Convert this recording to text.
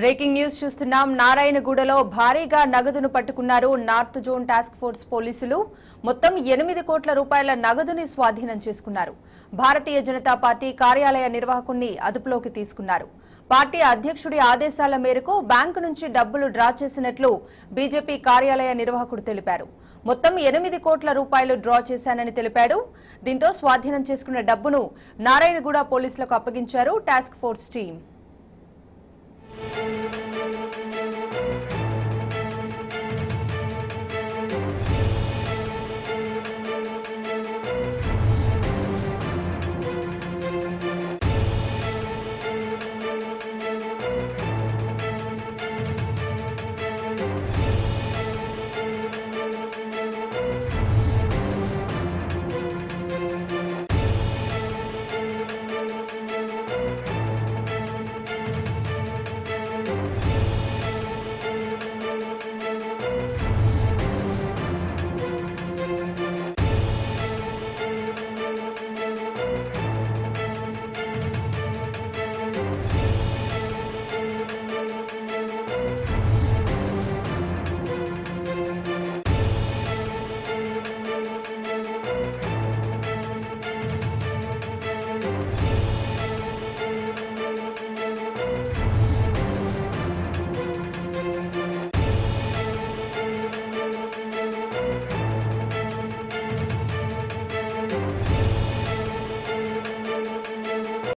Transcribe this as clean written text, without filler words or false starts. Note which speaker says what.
Speaker 1: Breaking news చూస్తున్నాం. నారాయణగూడలో భారీగా నగదును పట్టుకున్నారు నార్త్ జోన్ టాస్క్ ఫోర్స్ పోలీసులు. మొత్తం 8 కోట్ల రూపాయల నగదుని స్వాధీనం చేసుకున్నారు. భారతీయ జనతా పార్టీ కార్యాలయ నిర్వాహకుణ్ణి అదుపులోకి తీసుకున్నారు. పార్టీ అధ్యక్షుడి ఆదేశాల మేరకు బ్యాంకు నుంచి డబ్బులు డ్రా చేసినట్లు బీజేపీ కార్యాలయ నిర్వాహకుడు తెలిపారు. మొత్తం 8 కోట్ల రూపాయలు డ్రా చేశానని తెలిపాడు. దీంతో స్వాధీనం చేసుకున్న డబ్బును నారాయణగూడ పోలీసులకు అప్పగించారు టాస్క్ ఫోర్స్ టీం.